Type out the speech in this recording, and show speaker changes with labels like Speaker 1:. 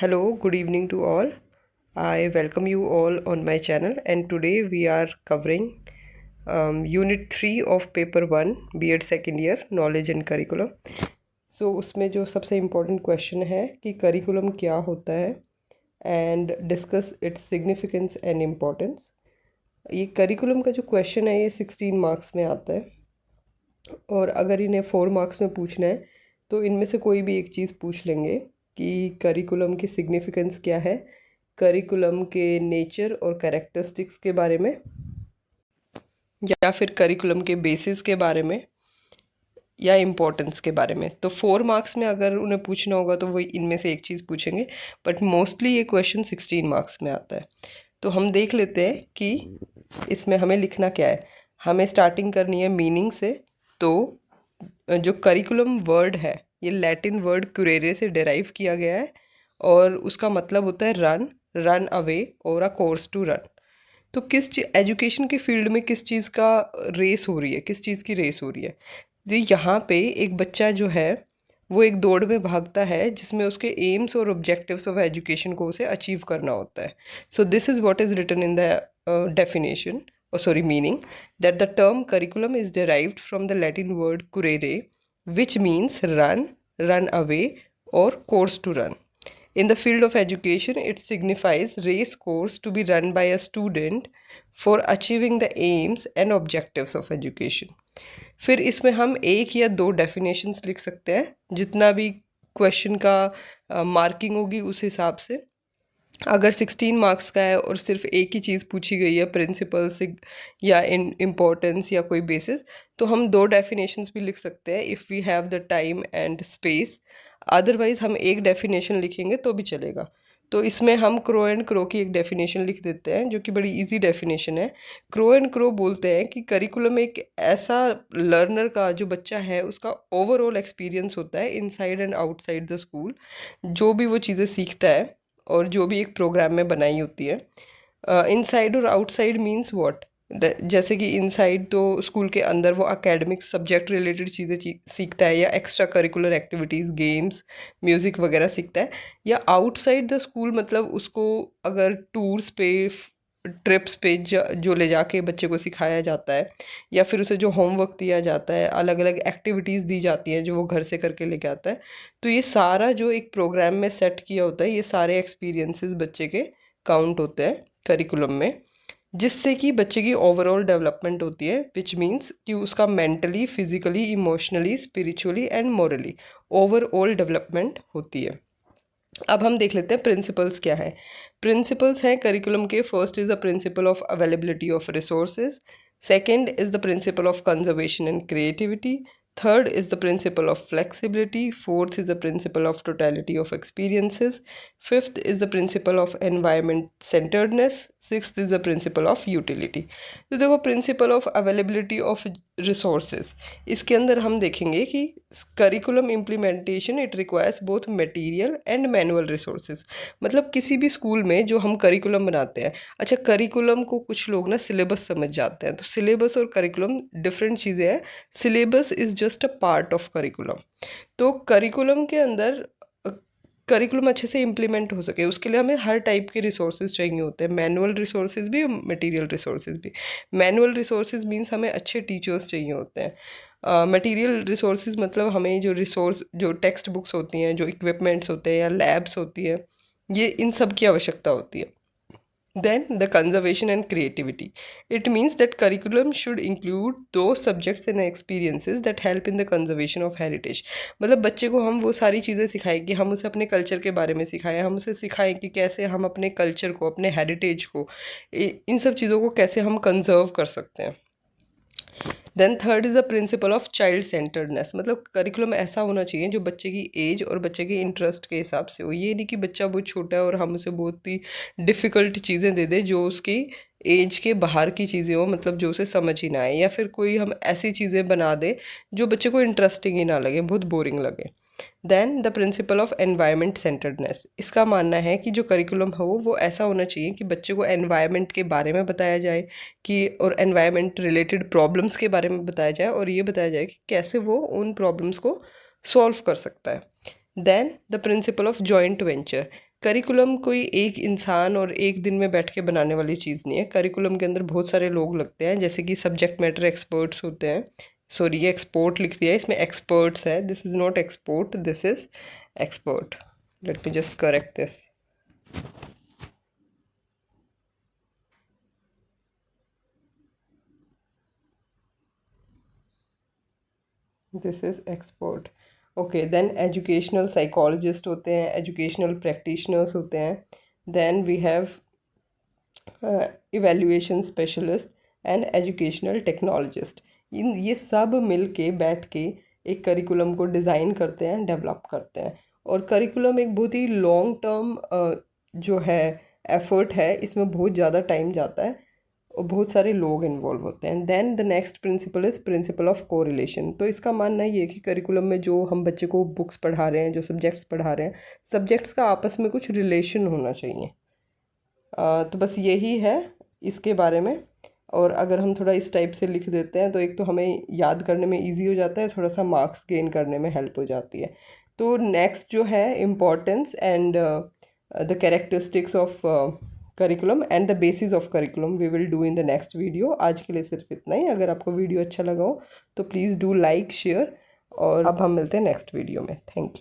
Speaker 1: Hello, good evening to all. I welcome you all on my channel, and today we are covering Unit 3 of Paper 1 B.Ed Second Year Knowledge and Curriculum. So उसमें जो सबसे important question है कि curriculum क्या होता है and discuss its significance and importance. ये curriculum का जो क्वेश्चन है ये 16 मार्क्स में आता है और अगर इन्हें 4 मार्क्स में पूछना है तो इनमें से कोई भी एक चीज़ पूछ लेंगे कि करिकुलम की सिग्निफिकेंस क्या है, करिकुलम के नेचर और कैरेक्टरिस्टिक्स के बारे में, या फिर करिकुलम के बेसिस के बारे में या इम्पोर्टेंस के बारे में। तो 4 मार्क्स में अगर उन्हें पूछना होगा तो वो इनमें से एक चीज़ पूछेंगे, बट मोस्टली ये क्वेश्चन 16 मार्क्स में आता है। तो हम देख लेते हैं कि इसमें हमें लिखना क्या है। हमें स्टार्टिंग करनी है मीनिंग से। तो जो करिकुलम वर्ड है ये लैटिन वर्ड क्यूरेरे से डिराइव किया गया है और उसका मतलब होता है रन अवे और अ कोर्स टू रन। तो किस एजुकेशन के फील्ड में किस चीज़ का रेस हो रही है, किस चीज़ की रेस हो रही है। जी यहाँ पे एक बच्चा जो है वो एक दौड़ में भागता है जिसमें उसके एम्स और ऑब्जेक्टिव्स ऑफ एजुकेशन को उसे अचीव करना होता है। So this is what is written in the definition meaning that the term curriculum is derived from the Latin word currere, which means run away, or course to run. In the field of education, it signifies race course to be run by a student for achieving the aims and objectives of education. फिर इसमें हम एक या दो definitions लिख सकते हैं, जितना भी क्वेश्चन का मार्किंग होगी उस हिसाब से। अगर 16 मार्क्स का है और सिर्फ एक ही चीज़ पूछी गई है, प्रिंसिपल्स या इम्पोर्टेंस या कोई बेसिस, तो हम दो डेफिनेशंस भी लिख सकते हैं if we have the time and space. Otherwise हम एक डेफिनेशन लिखेंगे तो भी चलेगा। तो इसमें हम क्रो एंड क्रो की एक डेफिनेशन लिख देते हैं जो कि बड़ी इजी डेफिनेशन है। क्रो एंड क्रो बोलते हैं कि करिकुलम एक ऐसा लर्नर का, जो बच्चा है उसका ओवरऑल एक्सपीरियंस होता है inside and outside the school, जो भी वो चीज़ें सीखता है और जो भी एक प्रोग्राम में बनाई होती है। इनसाइड और आउटसाइड मीन्स व्हाट, जैसे कि इनसाइड तो स्कूल के अंदर वो एकेडमिक सब्जेक्ट रिलेटेड चीज़ें सीखता है या extra curricular activities, games, music वगैरह सीखता है। या आउटसाइड द स्कूल मतलब उसको अगर टूर्स पे, ट्रिप्स पे जो ले जाके बच्चे को सिखाया जाता है, या फिर उसे जो होमवर्क दिया जाता है, अलग अलग एक्टिविटीज़ दी जाती हैं जो वो घर से करके लेके आता है। तो ये सारा जो एक प्रोग्राम में सेट किया होता है, ये सारे एक्सपीरियंसेस बच्चे के काउंट होते हैं करिकुलम में, जिससे कि बच्चे की ओवरऑल डेवलपमेंट होती है, विच मीन्स कि उसका mentally, physically, emotionally, spiritually and morally overall development होती है। अब हम देख लेते हैं प्रिंसिपल्स क्या है। प्रिंसिपल्स हैं करिकुलम के। First is the principle of availability of resources, second is the principle of conservation and creativity, third is the principle of flexibility, fourth is the principle of totality of experiences, fifth is the principle of environment centredness, sixth is the principle of utility. तो देखो, principle of availability of resources, इसके अंदर हम देखेंगे कि curriculum implementation it requires both material and manual resources. मतलब किसी भी स्कूल में जो हम करिकुलम बनाते हैं, अच्छा करिकुलम को कुछ लोग ना सिलेबस समझ जाते हैं, तो सिलेबस और करिकुलम डिफरेंट चीज़ें हैं। Syllabus is just a part of curriculum. तो करिकुलम के अंदर करिकुलम अच्छे से इम्प्लीमेंट हो सके उसके लिए हमें हर टाइप के रिसोर्सेज चाहिए होते हैं, मैनुअल रिसोर्सेज भी, मटेरियल रिसोर्सेज भी। मैनुअल रिसोर्सेज मींस हमें अच्छे टीचर्स चाहिए होते हैं। मटेरियल रिसोर्सेज मतलब हमें जो रिसोर्स, जो टेक्स्ट बुक्स होती हैं, जो इक्विपमेंट्स होते हैं या लैब्स होती है, ये इन सब की आवश्यकता होती है। Then the conservation and creativity. It means that curriculum should include those subjects and experiences that help in the conservation of heritage. मतलब बच्चे को हम वो सारी चीज़ें सिखाएं कि हम उसे अपने कल्चर के बारे में सिखाएं, हम उसे सिखाएं कि कैसे हम अपने कल्चर को, अपने हेरिटेज को, इन सब चीज़ों को कैसे हम कंजर्व कर सकते हैं। Then third is the principle of child centredness. मतलब करिकुलम ऐसा होना चाहिए जो बच्चे की एज और बच्चे के इंटरेस्ट के हिसाब से हो। ये नहीं कि बच्चा बहुत छोटा है और हम उसे बहुत ही डिफ़िकल्ट चीज़ें दे दें जो उसकी एज के बाहर की चीज़ें हो, मतलब जो उसे समझ ही ना आए, या फिर कोई हम ऐसी चीज़ें बना दें जो बच्चे को इंटरेस्टिंग ही ना लगे, बहुत बोरिंग लगे। Then the principle of environment centredness. इसका मानना है कि जो करिकुलम हो वो ऐसा होना चाहिए कि बच्चे को एनवायरनमेंट के बारे में बताया जाए, कि और एनवायरनमेंट रिलेटेड प्रॉब्लम्स के बारे में बताया जाए, और ये बताया जाए कि कैसे वो उन प्रॉब्लम्स को सॉल्व कर सकता है। Then the principle of joint venture. Curriculum कोई एक इंसान और एक दिन में बैठ के बनाने वाली चीज़ नहीं है। करिकुलम के अंदर बहुत सारे लोग लगते हैं, जैसे कि सब्जेक्ट मैटर एक्सपर्ट्स होते हैं। सॉरी, ये एक्सपोर्ट लिख दिया है, इसमें एक्सपर्ट्स है। This is not export, this is expert. Let me just correct this. This is expert. Okay, then educational psychologist होते हैं, एजुकेशनल प्रैक्टिशनर्स होते हैं। Then we have evaluation specialist and educational technologist. इन ये सब मिल के बैठ के एक करिकुलम को डिज़ाइन करते हैं, डेवलप करते हैं। और करिकुलम एक बहुत ही लॉन्ग टर्म जो है एफर्ट है, इसमें बहुत ज़्यादा टाइम जाता है और बहुत सारे लोग इन्वॉल्व होते हैं। Then the next principle is principle of correlation. तो इसका मानना ये है कि करिकुलम में जो हम बच्चे को बुक्स पढ़ा रहे हैं, जो सब्जेक्ट्स पढ़ा रहे हैं, सब्जेक्ट्स का आपस में कुछ रिलेशन होना चाहिए। तो बस यही है इसके बारे में। और अगर हम थोड़ा इस टाइप से लिख देते हैं तो एक तो हमें याद करने में इजी हो जाता है, थोड़ा सा मार्क्स गेन करने में हेल्प हो जाती है। तो नेक्स्ट जो है importance and the characteristics of curriculum and the basis of curriculum we will do in the next video. आज के लिए सिर्फ इतना ही। अगर आपको वीडियो अच्छा लगा हो तो प्लीज़ डू लाइक शेयर, और अब हम मिलते हैं नेक्स्ट वीडियो में। Thank you.